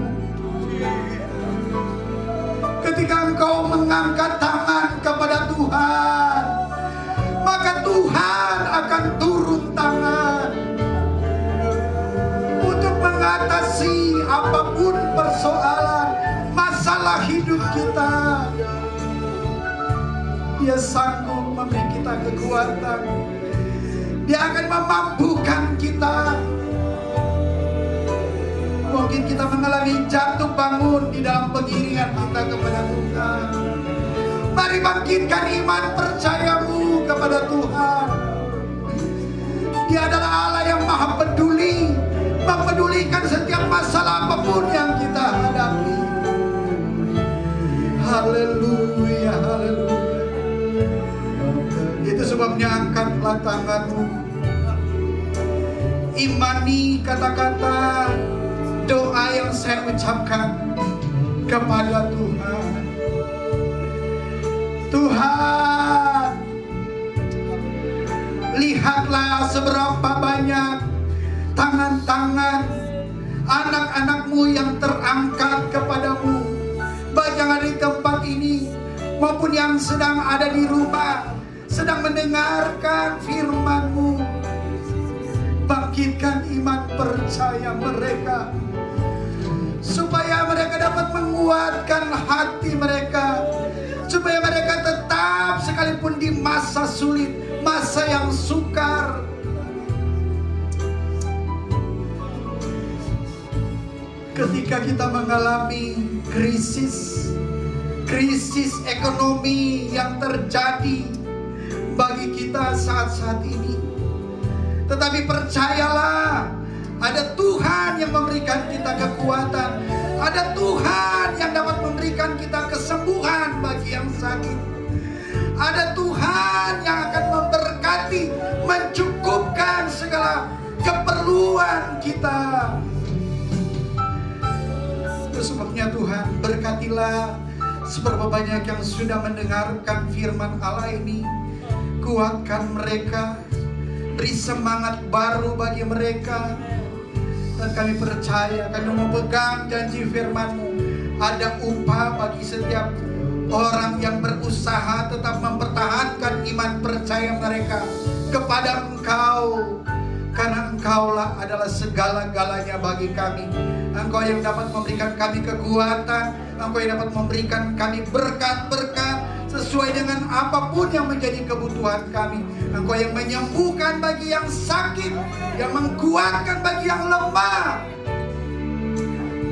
Ketika engkau mengangkat tangan kepada Tuhan, maka Tuhan akan turun tangan untuk mengatasi apapun persoalan masalah hidup kita. Dia sanggup memberi kita kekuatan. Dia akan memampukan kita. Mungkin kita mengalami jatuh bangun di dalam pengiringan kita kepada Tuhan. Mari bangkitkan iman percayamu kepada Tuhan. Dia adalah Allah yang maha peduli, mempedulikan setiap masalah apapun yang kita hadapi. Haleluya, haleluya. Itu sebabnya angkatlah tanganmu, imani kata-kata doa yang saya ucapkan kepada Tuhan. Tuhan, lihatlah seberapa banyak tangan-tangan anak-anakmu yang terangkat kepadamu, baik yang ada di tempat ini maupun yang sedang ada di rumah, sedang mendengarkan firman-Mu. Bangkitkan iman percaya mereka, supaya mereka dapat menguatkan hati mereka, supaya mereka tetap sekalipun di masa sulit, masa yang sukar, ketika kita mengalami krisis ekonomi yang terjadi bagi kita saat-saat ini. Tetapi percayalah, ada Tuhan yang memberikan kita kekuatan, ada Tuhan yang dapat memberikan kita kesembuhan bagi yang sakit, ada Tuhan yang akan memberkati, mencukupkan segala keperluan kita. Itu sebabnya Tuhan, berkatilah seberapa banyak yang sudah mendengarkan firman Allah ini. Kuatkan mereka, beri semangat baru bagi mereka. Dan kami percaya, kami memegang janji firman-Mu, ada upah bagi setiap orang yang berusaha tetap mempertahankan iman percaya mereka kepada Engkau. Karena Engkaulah adalah segala-galanya bagi kami. Engkau yang dapat memberikan kami kekuatan, Engkau yang dapat memberikan kami berkat-berkat sesuai dengan apapun yang menjadi kebutuhan kami. Engkau yang menyembuhkan bagi yang sakit, yang menguatkan bagi yang lemah.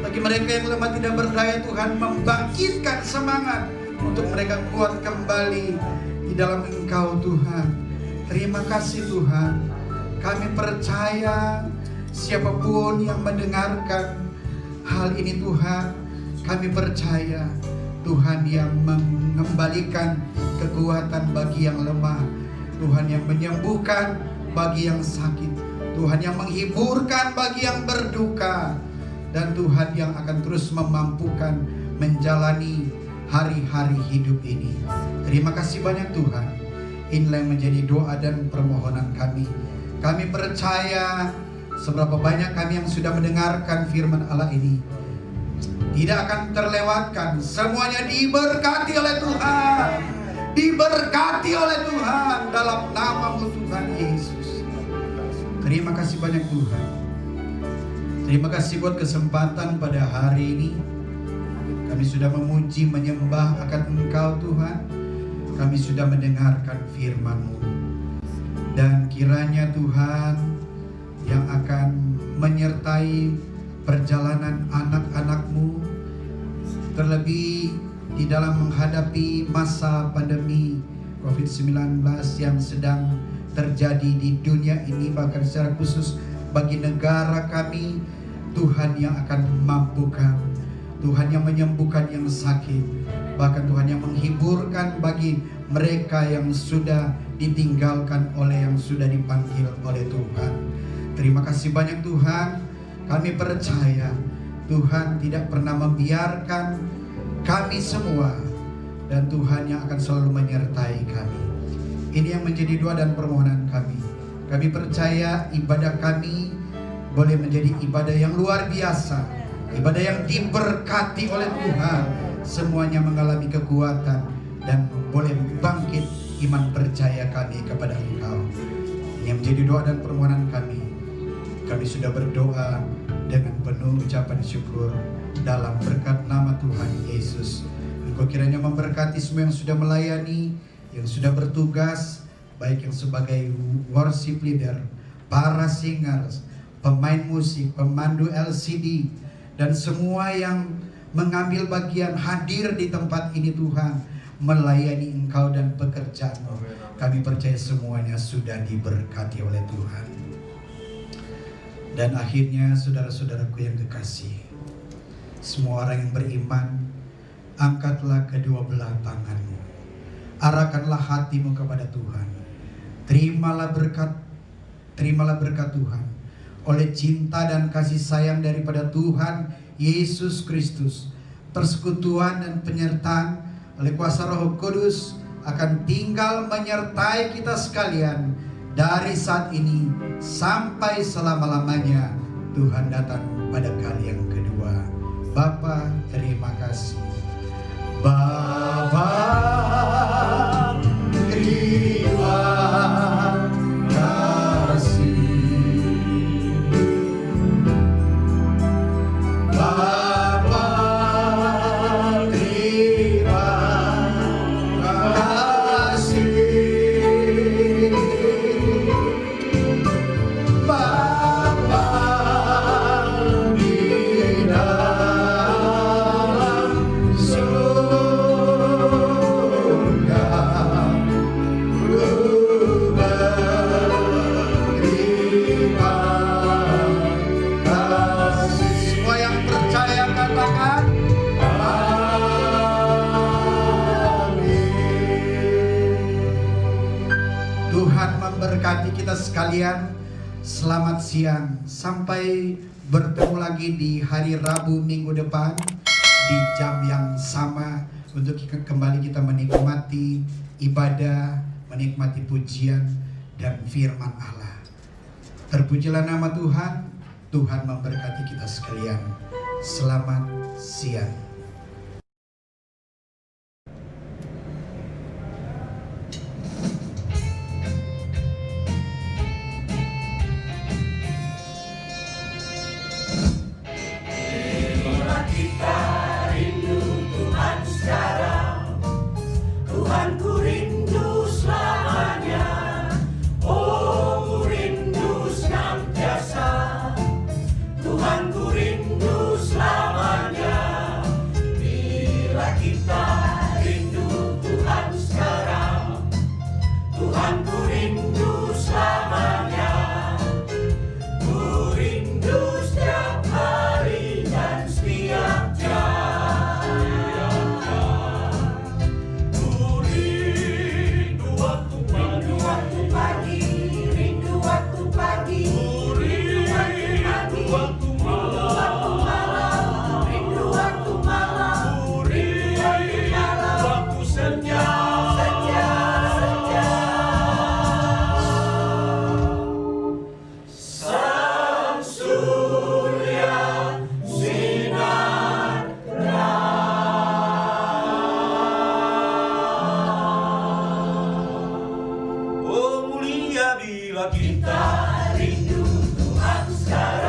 Bagi mereka yang lemah tidak berdaya, Tuhan membangkitkan semangat untuk mereka kuat kembali di dalam Engkau, Tuhan. Terima kasih Tuhan. Kami percaya siapapun yang mendengarkan hal ini, Tuhan, kami percaya Tuhan yang mengembalikan kekuatan bagi yang lemah, Tuhan yang menyembuhkan bagi yang sakit, Tuhan yang menghiburkan bagi yang berduka, dan Tuhan yang akan terus memampukan menjalani hari-hari hidup ini. Terima kasih banyak Tuhan. Inilah yang menjadi doa dan permohonan kami. Kami percaya seberapa banyak kami yang sudah mendengarkan firman Allah ini tidak akan terlewatkan. Semuanya diberkati oleh Tuhan, diberkati oleh Tuhan dalam nama-Mu Tuhan Yesus. Terima kasih banyak Tuhan. Terima kasih buat kesempatan pada hari ini. Kami sudah memuji, menyembah akan Engkau Tuhan. Kami sudah mendengarkan firman-Mu. Dan Kiranya Tuhan yang akan menyertai perjalanan anak-anak-Mu, terlebih di dalam menghadapi masa pandemi COVID-19 yang sedang terjadi di dunia ini, bahkan secara khusus bagi negara kami. Tuhan yang akan memampukan, Tuhan yang menyembuhkan yang sakit, bahkan Tuhan yang menghiburkan bagi mereka yang sudah ditinggalkan oleh yang sudah dipanggil oleh Tuhan. Terima kasih banyak Tuhan. Kami percaya Tuhan tidak pernah membiarkan kami semua, dan Tuhan yang akan selalu menyertai kami. Ini yang menjadi doa dan permohonan kami. Kami percaya ibadah kami boleh menjadi ibadah yang luar biasa, ibadah yang diberkati oleh Tuhan. Semuanya mengalami kekuatan dan boleh bangkit iman percaya kami kepada Engkau. Ini yang menjadi doa dan permohonan kami. Kami sudah berdoa dengan penuh ucapan syukur dalam berkat nama Tuhan Yesus. Engkau kiranya memberkati semua yang sudah melayani, yang sudah bertugas, baik yang sebagai worship leader, para singers, pemain musik, pemandu LCD, dan semua yang mengambil bagian hadir di tempat ini Tuhan, melayani Engkau dan pekerjaan-Mu. Kami percaya semuanya sudah diberkati oleh Tuhan. Dan akhirnya saudara-saudaraku yang kekasih, semua orang yang beriman, angkatlah kedua belah tanganmu, arahkanlah hatimu kepada Tuhan. Terimalah berkat Tuhan oleh cinta dan kasih sayang daripada Tuhan Yesus Kristus. Persekutuan dan penyertaan oleh kuasa Roh Kudus akan tinggal menyertai kita sekalian dari saat ini sampai selama-lamanya Tuhan datang pada kali yang kedua. Bapa, terima kasih. Bapa, terima kasih. Bapa, terima kasih. Bapa di dalam surga, ku berterima kasih. Semua yang percaya katakan amin. Tuhan memberkati kita sekalian. Selamat siang. Sampai bertemu lagi di hari Rabu minggu depan di jam yang sama untuk kembali kita menikmati ibadah, menikmati pujian dan firman Allah. Terpujilah nama Tuhan. Tuhan memberkati kita sekalian. Selamat siang. Tuhan ku rindu selamanya, oh ku rindu senantiasa. Tuhan ku rindu selamanya, bila kita rindu Tuhan sekarang. Tuhan ku rindu selamanya, ku rindu setiap hari dan setiap jam. Oh mulia bila kita Rindu Tuhan sekarang.